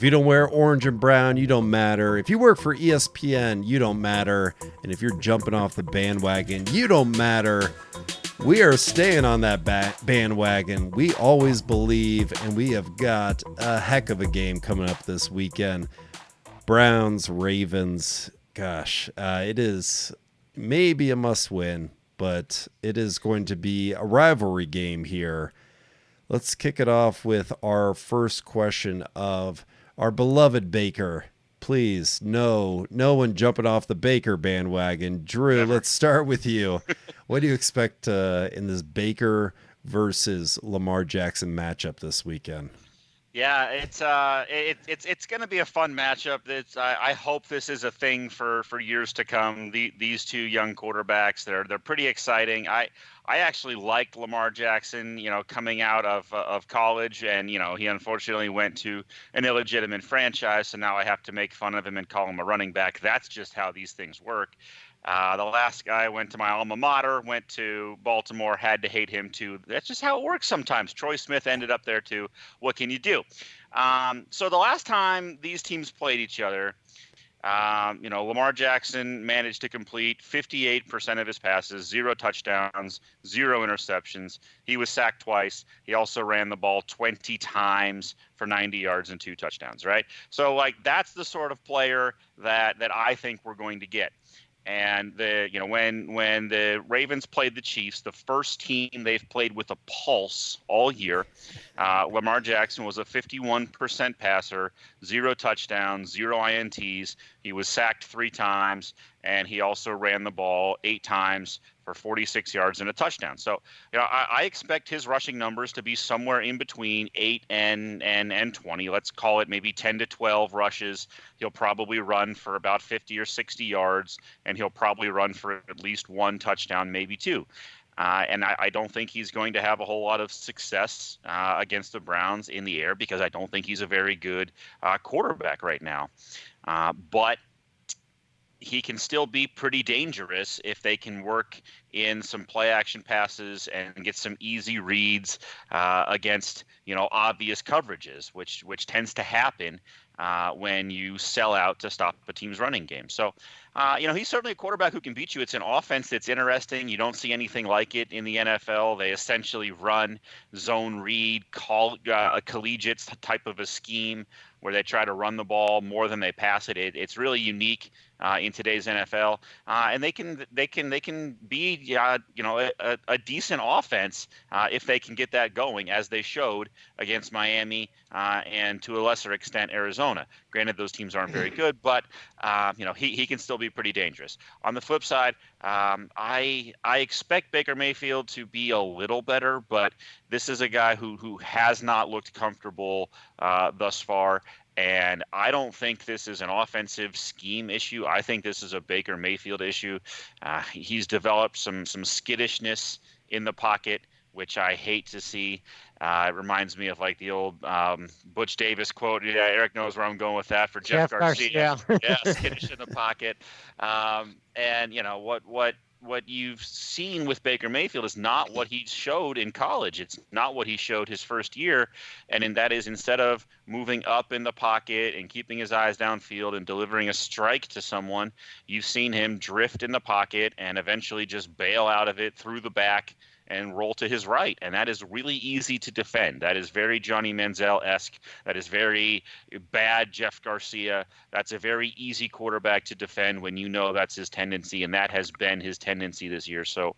If you don't wear orange and brown, you don't matter. If you work for ESPN, you don't matter. And if you're jumping off the bandwagon, you don't matter. We are staying on that bandwagon. We always believe, and we have got a heck of a game coming up this weekend. Browns, Ravens. Gosh, it is maybe a must win, but it is going to be a rivalry game here. Let's kick it off with our first question of our beloved Baker. Please, no one jumping off the Baker bandwagon. Drew, Never. let's start with you. What do you expect in this Baker versus Lamar Jackson matchup this weekend? Yeah, it's going to be a fun matchup. I hope this is a thing for years to come. These two young quarterbacks, they're pretty exciting. I actually liked Lamar Jackson, coming out of college, and he unfortunately went to an illegitimate franchise, so now I have to make fun of him and call him a running back. That's just how these things work. The last guy went to my alma mater, went to Baltimore, had to hate him too. That's just how it works sometimes. Troy Smith ended up there too. What can you do? So the last time these teams played each other, Lamar Jackson managed to complete 58% of his passes, 0 touchdowns, 0 interceptions. He was sacked twice. He also ran the ball 20 times for 90 yards and 2 touchdowns, right? So, that's the sort of player that I think we're going to get. And when the Ravens played the Chiefs, the first team they've played with a pulse all year, Lamar Jackson was a 51% passer, 0 touchdowns, 0 INTs. He was sacked 3 times, and he also ran the ball 8 times for 46 yards and a touchdown. So, I expect his rushing numbers to be somewhere in between 8 and 20. Let's call it maybe 10 to 12 rushes. He'll probably run for about 50 or 60 yards, and he'll probably run for at least 1 touchdown, maybe 2. And I don't think he's going to have a whole lot of success against the Browns in the air, because I don't think he's a very good quarterback right now. But he can still be pretty dangerous if they can work in some play action passes and get some easy reads against obvious coverages, which tends to happen when you sell out to stop a team's running game. So, he's certainly a quarterback who can beat you. It's an offense that's interesting. You don't see anything like it in the NFL. They essentially run zone read, a collegiate type of a scheme where they try to run the ball more than they pass it. It's really unique in today's NFL, and they can be a decent offense if they can get that going, as they showed against Miami and to a lesser extent Arizona. Granted, those teams aren't very good, but he can still be pretty dangerous. On the flip side, I expect Baker Mayfield to be a little better, but this is a guy who has not looked comfortable thus far. And I don't think this is an offensive scheme issue. I think this is a Baker Mayfield issue. He's developed some skittishness in the pocket, which I hate to see. It reminds me of the old Butch Davis quote. Yeah, Eric knows where I'm going with that for Jeff Garcia. Yeah, skittish in the pocket. And what you've seen with Baker Mayfield is not what he showed in college. It's not what he showed his first year. And that is, instead of moving up in the pocket and keeping his eyes downfield and delivering a strike to someone, you've seen him drift in the pocket and eventually just bail out of it through the back and roll to his right. And that is really easy to defend. That is very Johnny Manziel-esque. That is very bad Jeff Garcia. That's a very easy quarterback to defend when you know that's his tendency, and that has been his tendency this year. So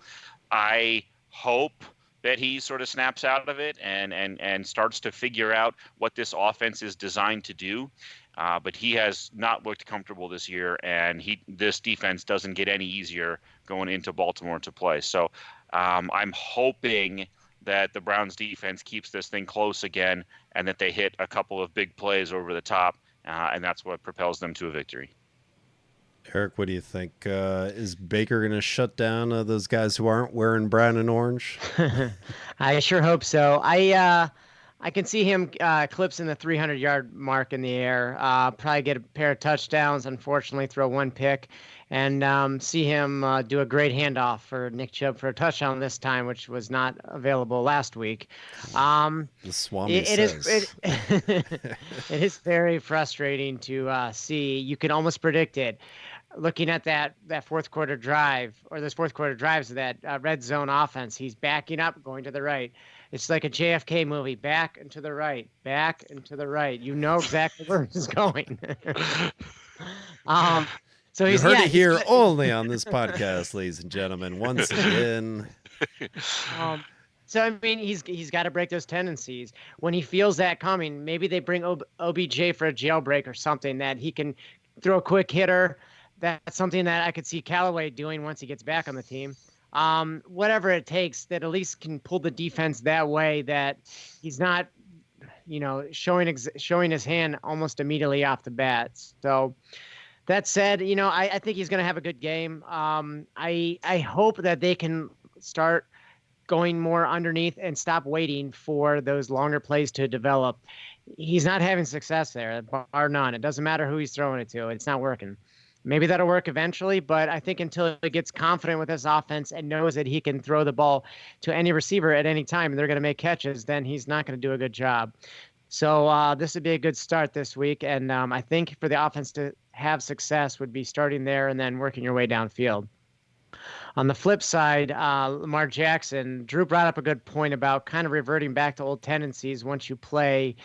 I hope that he sort of snaps out of it and starts to figure out what this offense is designed to do. But he has not looked comfortable this year, and this defense doesn't get any easier going into Baltimore to play. So I'm hoping that the Browns defense keeps this thing close again, and that they hit a couple of big plays over the top, and that's what propels them to a victory. Eric, what do you think? Is Baker going to shut down those guys who aren't wearing brown and orange? I sure hope so. I can see him eclipsing the 300-yard mark in the air. Probably get a pair of touchdowns. Unfortunately, throw one pick, and see him do a great handoff for Nick Chubb for a touchdown this time, which was not available last week. The Swami It is says. it is very frustrating to see. You can almost predict it. Looking at that fourth quarter drive, or those fourth quarter drives of that red zone offense, he's backing up, going to the right. It's like a JFK movie, back and to the right, back and to the right. You know exactly where he's going. So You he's heard yeah, it he's here got- only on this podcast, ladies and gentlemen. Once again, um, so I mean, he's got to break those tendencies. When he feels that coming, maybe they bring OBJ for a jailbreak or something that he can throw a quick hitter. That's something that I could see Callaway doing once he gets back on the team. Whatever it takes, that at least can pull the defense that way that he's not, showing his hand almost immediately off the bat. So that said, I think he's going to have a good game. I hope that they can start going more underneath and stop waiting for those longer plays to develop. He's not having success there, bar none. It doesn't matter who he's throwing it to. It's not working. Maybe that'll work eventually, but I think until he gets confident with his offense and knows that he can throw the ball to any receiver at any time and they're going to make catches, then he's not going to do a good job. So this would be a good start this week. And I think for the offense to have success would be starting there and then working your way downfield. On the flip side, Lamar Jackson, Drew brought up a good point about kind of reverting back to old tendencies once you play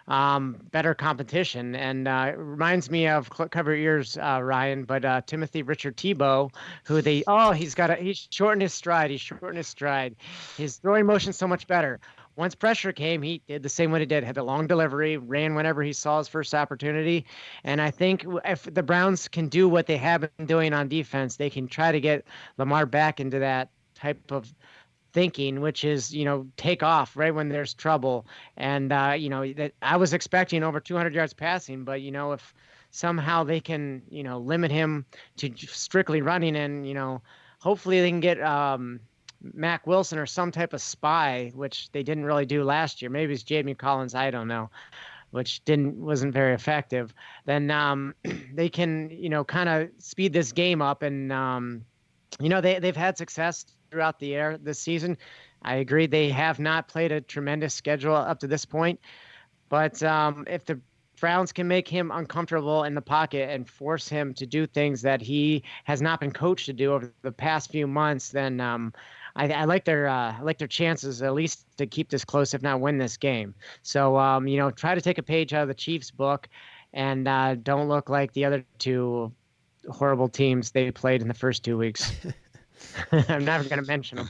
better competition. And it reminds me of cover your ears, Ryan, but Timothy Richard Tebow, who he's shortened his stride. He's shortened his stride. His throwing motion's so much better. Once pressure came, he did the same what he did, had a long delivery, ran whenever he saw his first opportunity. And I think if the Browns can do what they have been doing on defense, they can try to get Lamar back into that type of thinking, which is, take off right when there's trouble. And, that I was expecting over 200 yards passing, but, if somehow they can, limit him to strictly running and, hopefully they can get Mac Wilson or some type of spy, which they didn't really do last year. Maybe it's Jamie Collins. I don't know, which wasn't very effective. Then they can, kind of speed this game up and, they've had success throughout the air this season. I agree. They have not played a tremendous schedule up to this point, but if the Browns can make him uncomfortable in the pocket and force him to do things that he has not been coached to do over the past few months, then I like their chances at least to keep this close, if not win this game. So try to take a page out of the Chiefs' book, and don't look like the other two horrible teams they played in the first 2 weeks. I'm never going to mention them.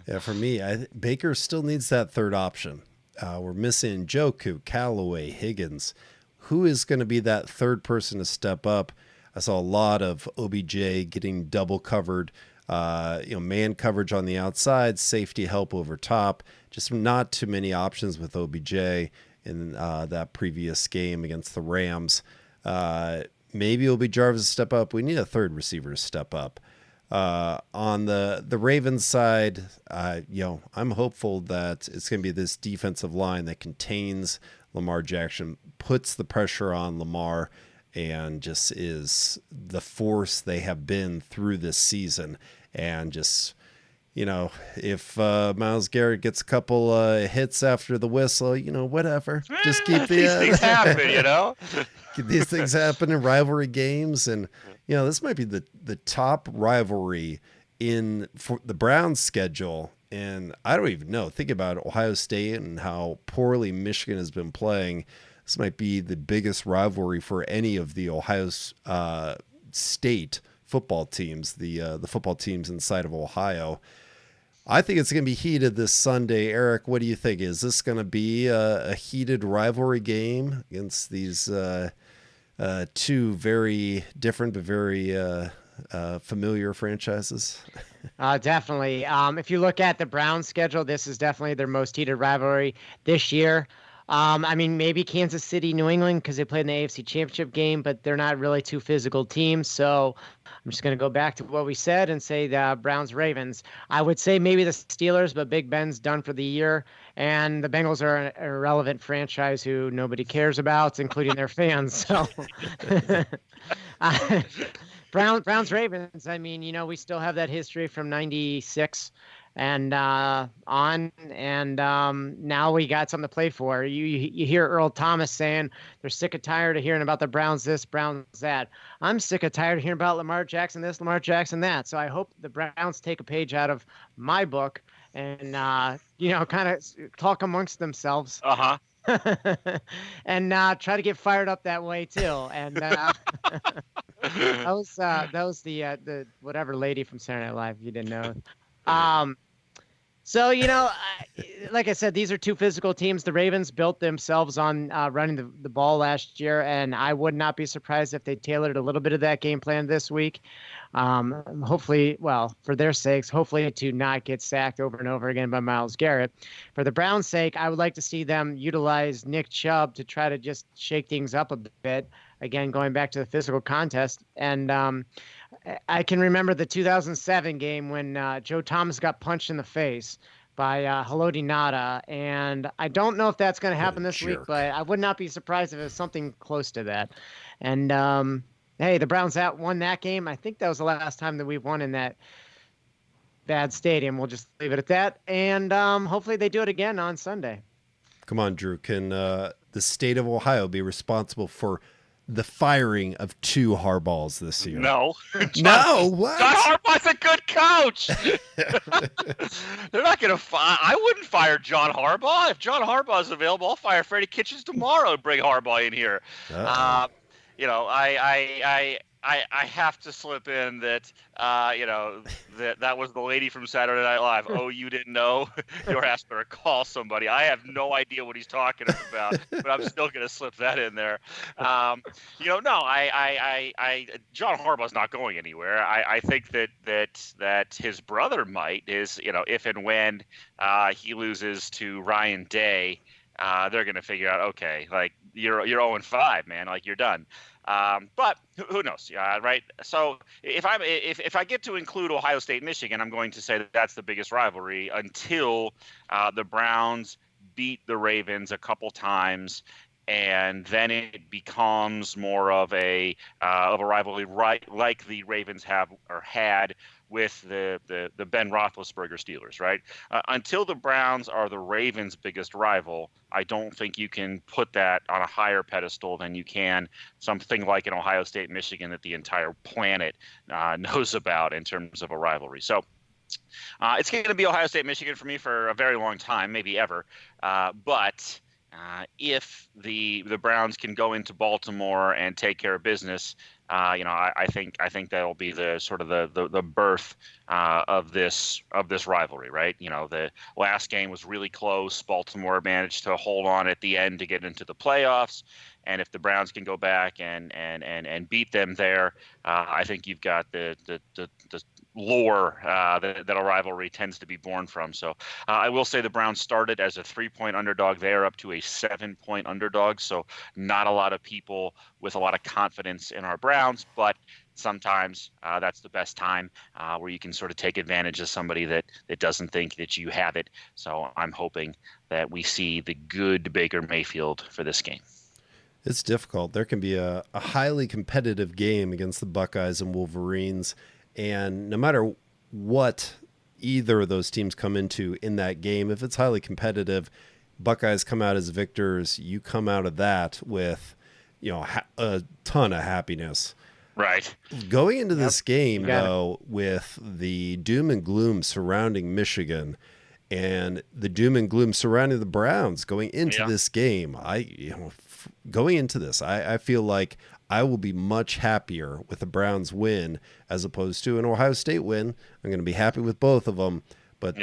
Yeah, for me, Baker still needs that third option. We're missing Njoku, Callaway, Higgins. Who is going to be that third person to step up? I saw a lot of OBJ getting double covered, man coverage on the outside, safety help over top. Just not too many options with OBJ in that previous game against the Rams. Maybe it'll be Jarvis to step up. We need a third receiver to step up. On the Ravens side, I'm hopeful that it's going to be this defensive line that contains Lamar Jackson, puts the pressure on Lamar, and just is the force they have been through this season. And just, if Myles Garrett gets a couple hits after the whistle, whatever. Just keep these things happen, These things happen in rivalry games, and this might be the top rivalry for the Browns schedule. And I don't even know. Think about Ohio State and how poorly Michigan has been playing. This might be the biggest rivalry for any of the Ohio State football teams, the football teams inside of Ohio. I think it's going to be heated this Sunday. Eric, what do you think? Is this going to be a heated rivalry game against these two very different but very familiar franchises? Definitely. If you look at the Browns schedule, this is definitely their most heated rivalry this year. I mean, maybe Kansas City, New England, because they played in the AFC Championship game, but they're not really two physical teams. So I'm just going to go back to what we said and say the Browns, Ravens. I would say maybe the Steelers, but Big Ben's done for the year. And the Bengals are an irrelevant franchise who nobody cares about, including their fans. So Browns, Ravens. I mean, we still have that history from '96 and on, and now we got something to play for. You hear Earl Thomas saying they're sick and tired of hearing about the Browns this, Browns that. I'm sick and tired of hearing about Lamar Jackson this, Lamar Jackson that. So I hope the Browns take a page out of my book and kind of talk amongst themselves. And try to get fired up that way too. And that was the whatever lady from Saturday Night Live, if you didn't know. So, like I said, these are two physical teams. The Ravens built themselves on running the ball last year, and I would not be surprised if they tailored a little bit of that game plan this week. Hopefully, well, for their sakes, hopefully to not get sacked over and over again by Myles Garrett. For the Browns' sake, I would like to see them utilize Nick Chubb to try to just shake things up a bit. Again, going back to the physical contest. And I can remember the 2007 game when Joe Thomas got punched in the face by Haloti Ngata, and I don't know if that's going to happen this week, but I would not be surprised if it was something close to that. And hey, the Browns won that game. I think that was the last time that we've won in that bad stadium. We'll just leave it at that, and hopefully they do it again on Sunday. Come on, Drew. Can the state of Ohio be responsible for the firing of 2 Harbaughs this year? No. What? John Harbaugh's a good coach. They're not going to fire. I wouldn't fire John Harbaugh. If John Harbaugh is available, I'll fire Freddie Kitchens tomorrow and bring Harbaugh in here. I have to slip in that, that was the lady from Saturday Night Live. Oh, you didn't know? Your ass better call somebody. I have no idea what he's talking about, but I'm still going to slip that in there. John Harbaugh's not going anywhere. I think that his brother might if and when he loses to Ryan Day, they're going to figure out, okay, like you're 0-5, man, like you're done. But who knows? Right. So if I get to include Ohio State, Michigan, I'm going to say that that's the biggest rivalry until the Browns beat the Ravens a couple times, and then it becomes more of a rivalry, right, like the Ravens have or had with the Ben Roethlisberger Steelers, right? Until the Browns are the Ravens' biggest rival, I don't think you can put that on a higher pedestal than you can something like an Ohio State, Michigan that the entire planet knows about in terms of a rivalry. So it's going to be Ohio State, Michigan for me for a very long time, maybe ever. But if the Browns can go into Baltimore and take care of business, I think that'll be the sort of the birth of this rivalry, right? The last game was really close. Baltimore managed to hold on at the end to get into the playoffs, and if the Browns can go back and beat them there, I think you've got the lore that a rivalry tends to be born from. So I will say the Browns started as a 3-point underdog. They are up to a 7-point underdog. So not a lot of people with a lot of confidence in our Browns, but sometimes that's the best time where you can sort of take advantage of somebody that doesn't think that you have it. So I'm hoping that we see the good Baker Mayfield for this game. It's difficult. There can be a highly competitive game against the Buckeyes and Wolverines. And no matter what either of those teams come into in that game, if it's highly competitive, Buckeyes come out as victors. You come out of that with, a ton of happiness. Right. Going into this game, though, with the doom and gloom surrounding Michigan and the doom and gloom surrounding the Browns going into this game, going into this, I feel like I will be much happier with the Browns win as opposed to an Ohio State win. I'm going to be happy with both of them. But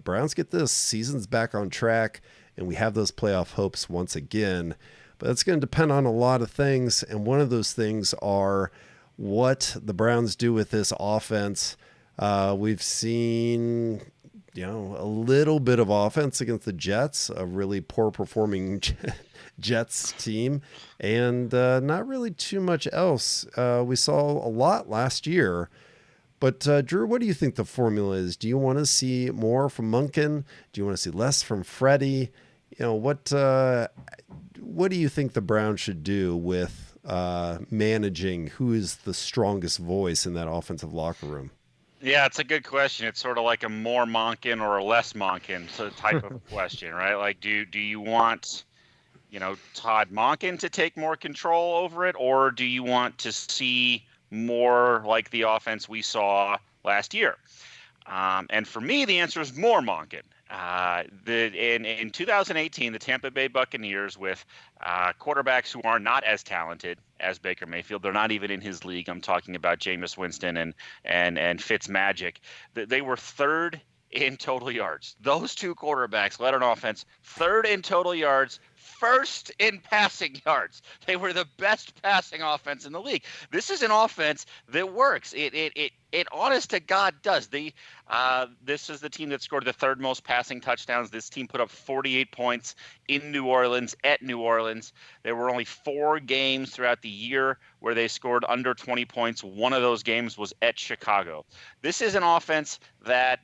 Browns get this. Season's back on track, and we have those playoff hopes once again. But it's going to depend on a lot of things, and one of those things are what the Browns do with this offense. We've seen a little bit of offense against the Jets, a really poor performing Jets team, and not really too much else. We saw a lot last year. But Drew, what do you think the formula is? Do you want to see more from Monken? Do you want to see less from Freddie? What do you think the Browns should do with managing who is the strongest voice in that offensive locker room? Yeah, it's a good question. It's sort of like a more Monken or a less Monken type of question, right? Like, do you want, Todd Monken to take more control over it, or do you want to see more like the offense we saw last year? And for me, the answer is more Monken. In 2018, the Tampa Bay Buccaneers, with quarterbacks who are not as talented as Baker Mayfield, they're not even in his league. I'm talking about Jameis Winston and Fitzmagic. They were third in total yards. Those two quarterbacks led an offense third in total yards, first in passing yards. They were the best passing offense in the league. This is an offense that works. It honest to God does. This is the team that scored the third most passing touchdowns. This team put up 48 points in New Orleans, at New Orleans. There were only 4 games throughout the year where they scored under 20 points. One of those games was at Chicago. This is an offense that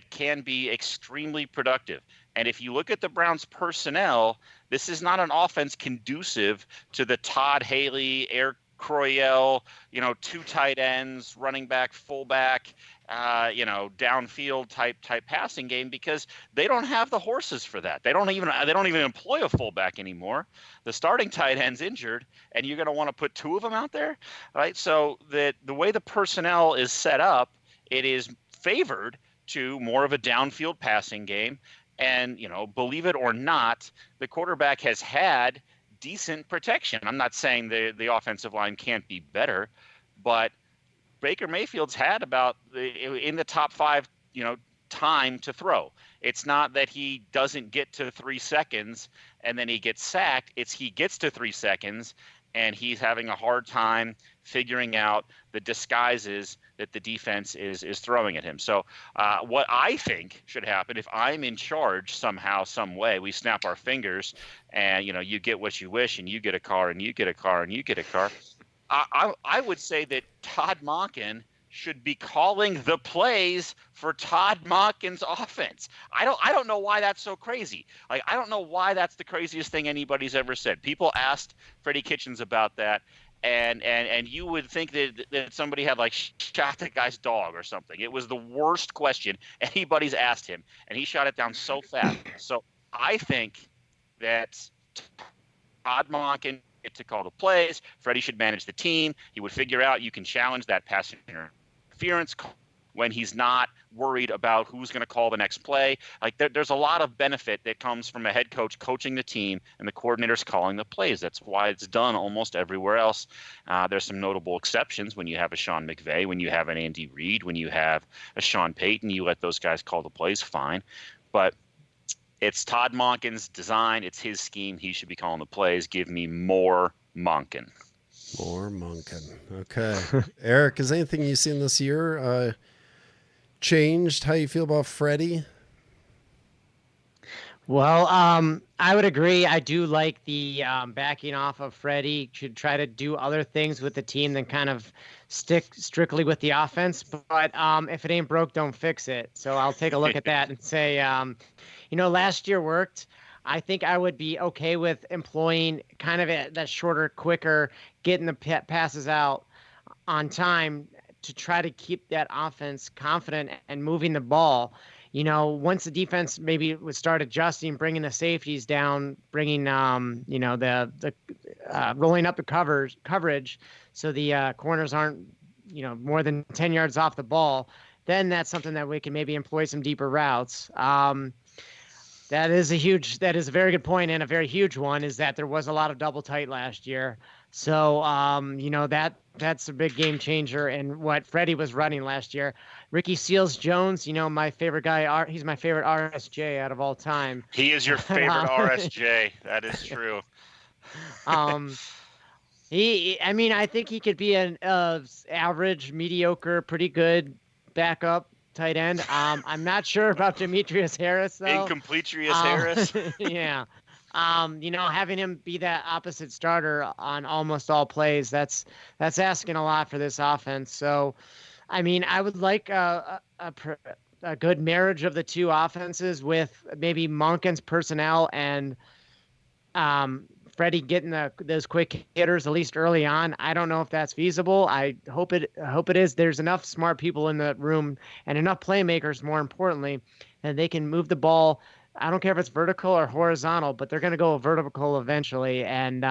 can be extremely productive. And if you look at the Browns' personnel, this is not an offense conducive to the Todd Haley, Eric Croyel, 2 tight ends, running back, fullback, downfield type passing game, because they don't have the horses for that. They don't even employ a fullback anymore. The starting tight end's injured, and you're going to want to put 2 of them out there, right? So the way the personnel is set up, it is favored to more of a downfield passing game. And, believe it or not, the quarterback has had decent protection. I'm not saying the offensive line can't be better, but Baker Mayfield's had about in the top 5, time to throw. It's not that he doesn't get to 3 seconds and then he gets sacked. It's he gets to 3 seconds and he's having a hard time figuring out the disguises that the defense is throwing at him. So what I think should happen, if I'm in charge somehow, some way, we snap our fingers and, you get what you wish and you get a car and you get a car and you get a car. I would say that Todd Monken should be calling the plays for Todd Monken's offense. I don't know why that's so crazy. Like, I don't know why that's the craziest thing anybody's ever said. People asked Freddie Kitchens about that, and you would think that somebody had shot the guy's dog or something. It was the worst question anybody's asked him, and he shot it down so fast. So I think that Todd Monken to call the plays. Freddie should manage the team. He would figure out you can challenge that pass interference when he's not worried about who's going to call the next play. There's a lot of benefit that comes from a head coach coaching the team and the coordinators calling the plays. That's why it's done almost everywhere else. There's some notable exceptions when you have a Sean McVay, when you have an Andy Reid, when you have a Sean Payton, you let those guys call the plays, fine. But it's Todd Monken's design. It's his scheme. He should be calling the plays. Give me more Monken. More Monken. Okay. Eric, has anything you've seen this year changed how you feel about Freddie? Well, I would agree. I do like the backing off of Freddie. Should try to do other things with the team than kind of stick strictly with the offense. But if it ain't broke, don't fix it. So I'll take a look at that and say, last year worked. I think I would be okay with employing kind of that shorter, quicker, getting the passes out on time to try to keep that offense confident and moving the ball. Once the defense maybe would start adjusting, bringing the safeties down, bringing the rolling up the coverage, so the corners aren't more than 10 yards off the ball, then that's something that we can maybe employ some deeper routes. That is a very good point, and a very huge one is that there was a lot of double tight last year. So, that's a big game changer in what Freddie was running last year. Ricky Seals-Jones, my favorite guy, he's my favorite RSJ out of all time. He is your favorite RSJ. That is true. I think he could be an average, mediocre, pretty good backup tight end. I'm not sure about Demetrius Harris though. Incompletrius Harris. Yeah. Having him be that opposite starter on almost all plays, that's asking a lot for this offense. So, I mean, I would like a good marriage of the two offenses with maybe Monken's personnel and Freddie getting those quick hitters at least early on. I don't know if that's feasible. I hope it is. There's enough smart people in the room and enough playmakers, more importantly, and they can move the ball. I don't care if it's vertical or horizontal, but they're going to go vertical eventually. And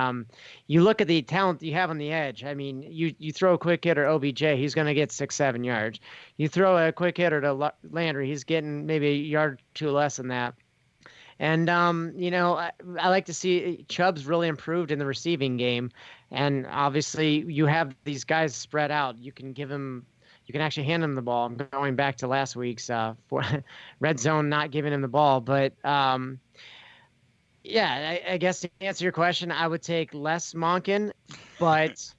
you look at the talent you have on the edge. I mean, you throw a quick hitter OBJ, he's going to get 6-7 yards. You throw a quick hitter to Landry, he's getting maybe a yard or two less than that. And I like to see Chubb's really improved in the receiving game. And obviously, you have these guys spread out. You can actually hand him the ball. I'm going back to last week's for red zone not giving him the ball. But I guess to answer your question, I would take less Monken, but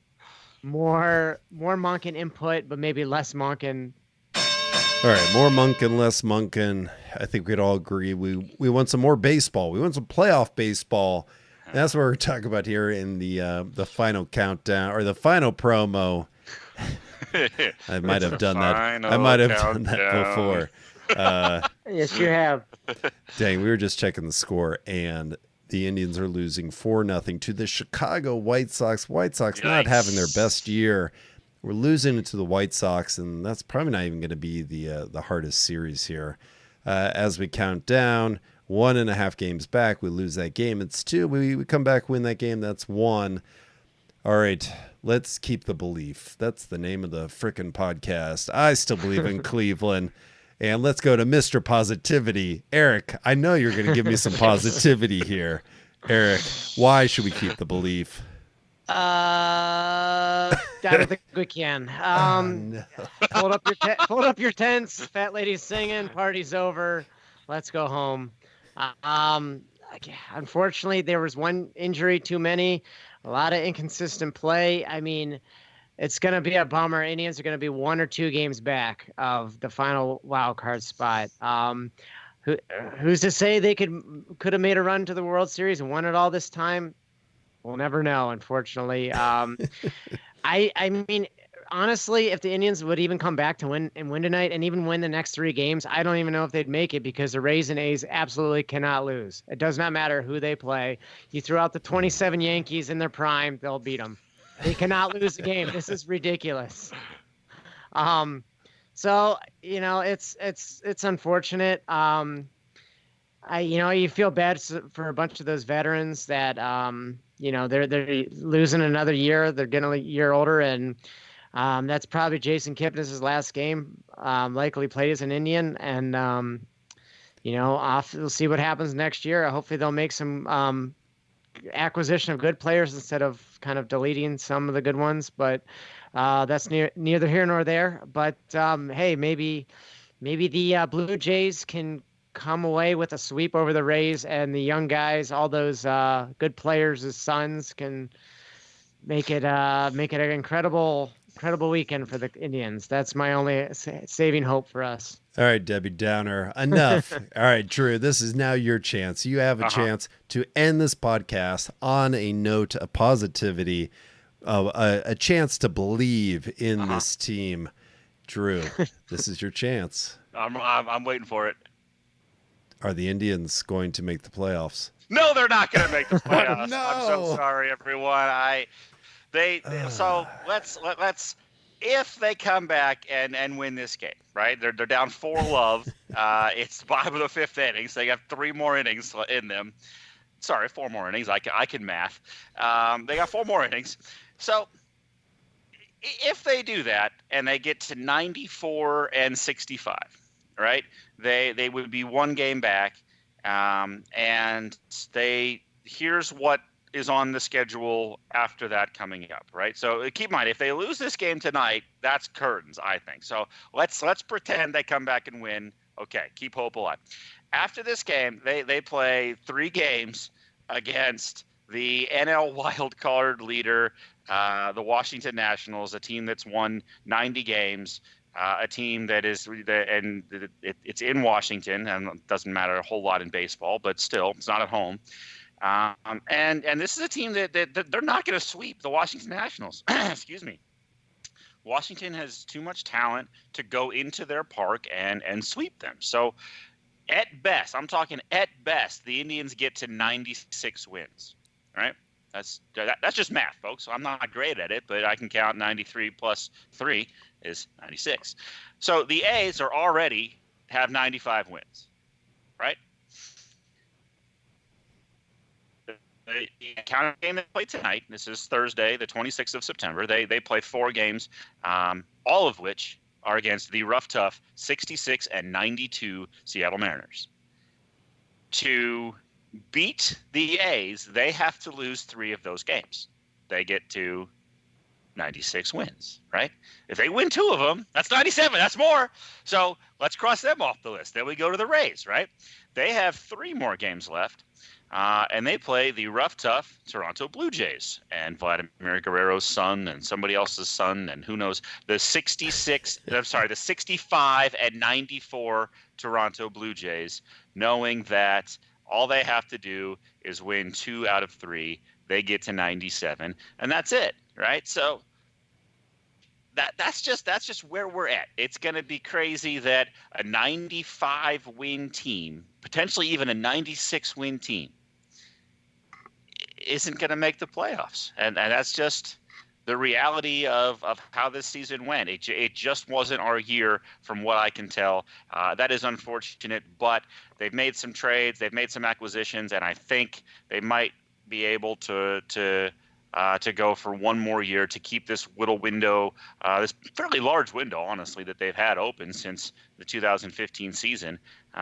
more Monken input, but maybe less Monken. All right, more Monken, less Monken. I think we'd all agree we want some more baseball. We want some playoff baseball. And that's what we're talking about here in the final countdown or the final promo. I might have done that. I might have done that before. Yes, you have. Dang, we were just checking the score, and the Indians are losing 4-0 to the Chicago White Sox. White Sox not having their best year. We're losing it to the White Sox, and that's probably not even going to be the hardest series here. As we count down, 1.5 games back, we lose that game. It's 2. We come back, win that game. That's 1. All right, let's keep the belief. That's the name of the frickin' podcast. I still believe in Cleveland. And let's go to Mr. Positivity. Eric, I know you're going to give me some positivity here. Eric, why should we keep the belief? I don't think we can. No. Hold up your tents. Fat lady's singing. Party's over. Let's go home. Unfortunately, there was one injury too many. A lot of inconsistent play. I mean, it's going to be a bummer. Indians are going to be 1 or 2 games back of the final wild card spot. Who's to say they could have made a run to the World Series and won it all this time? We'll never know, unfortunately. I mean, honestly, if the Indians would even come back to win tonight and even win the next 3 games, I don't even know if they'd make it because the Rays and A's absolutely cannot lose. It does not matter who they play. You throw out the 27 Yankees in their prime, they'll beat them. They cannot lose a game. This is ridiculous. So, it's unfortunate. You feel bad for a bunch of those veterans that, they're losing another year. They're getting a year older, and that's probably Jason Kipnis' last game. Likely played as an Indian, and we'll see what happens next year. Hopefully, they'll make some acquisition of good players instead of kind of deleting some of the good ones. But that's neither here nor there. But hey, maybe the Blue Jays can come away with a sweep over the Rays, and the young guys, all those good players, his sons, can make it an incredible weekend for the Indians. That's my only saving hope for us. All right, Debbie Downer, enough. All right, Drew, this is now your chance. You have a chance to end this podcast on a note of positivity, a chance to believe in this team. Drew, this is your chance. I'm waiting for it. Are the Indians going to make the playoffs? No, they're not going to make the playoffs. No. I'm so sorry, everyone. So let's if they come back and win this game, right? They're down 4-love. It's the bottom of the 5th inning, so they have 3 more innings in them. Sorry, 4 more innings. I can math. They got 4 more innings. So if they do that and they get to 94 and 65, right? They would be 1 game back, and here's what is on the schedule after that coming up, right? So keep in mind, if they lose this game tonight, that's curtains, I think. So let's pretend they come back and win. Okay, keep hope alive. After this game, they play 3 games against the NL wild card leader, the Washington Nationals, a team that's won 90 games. a team that is, and it's in Washington, and it doesn't matter a whole lot in baseball, but still, it's not at home. And this is a team that they're not going to sweep the Washington Nationals. Excuse me. Washington has too much talent to go into their park and sweep them. So at best, I'm talking at best, the Indians get to 96 wins. All right? That's just math, folks. I'm not great at it, but I can count 93 plus 3 is 96. So the A's are already have 95 wins, right? The counting game they play tonight, this is Thursday, the 26th of September. They play 4 games, all of which are against the rough, tough 66 and 92 Seattle Mariners. To beat the A's, they have to lose 3 of those games. They get to 96 wins, right? If they win 2 of them, that's 97. That's more. So let's cross them off the list. Then we go to the Rays, right? They have 3 more games left. And they play the rough, tough Toronto Blue Jays and Vladimir Guerrero's son and somebody else's son and who knows, the 65 and 94 Toronto Blue Jays, knowing that all they have to do is win 2 out of 3. They get to 97, and that's it, right? So that's just where we're at. It's going to be crazy that a 95-win team, potentially even a 96-win team, isn't going to make the playoffs. And that's just the reality of how this season went. It just wasn't our year from what I can tell. That is unfortunate, but they've made some trades, they've made some acquisitions, and I think they might be able to go for one more year to keep this little window, this fairly large window, honestly, that they've had open since the 2015 season.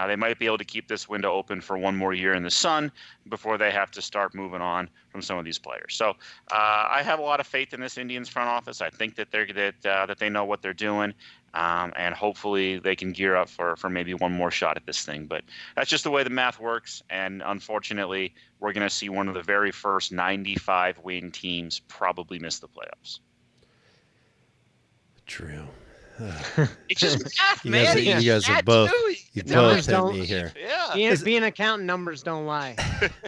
They might be able to keep this window open for one more year in the sun before they have to start moving on from some of these players. So I have a lot of faith in this Indians front office. I think that that they know what they're doing, and hopefully they can gear up for maybe one more shot at this thing. But that's just the way the math works, and unfortunately, we're going to see one of the very first 95-win teams probably miss the playoffs. True. It's just math, man. You guys are both hit me here. Yeah. Being an accountant, numbers don't lie.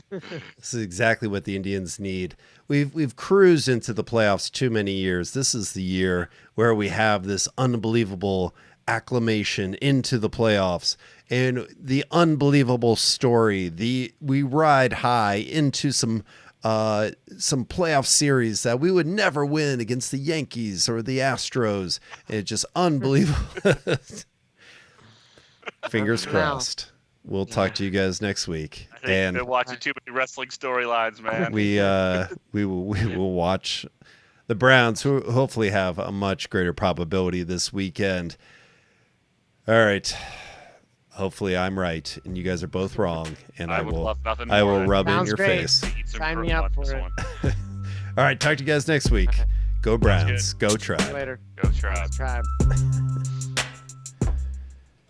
This is exactly what the Indians need. We've cruised into the playoffs too many years. This is the year where we have this unbelievable acclamation into the playoffs and the unbelievable story. We ride high into some playoff series that we would never win against the Yankees or the Astros. It's just unbelievable. Fingers crossed. We'll talk to you guys next week. I think you've been watching too many wrestling storylines, man. We will watch the Browns, who hopefully have a much greater probability this weekend. All right. Hopefully I'm right and you guys are both wrong, and I will rub it in your face. Sign me up for it. All right, talk to you guys next week. Go Browns. Go Tribe. Later. Go Tribe.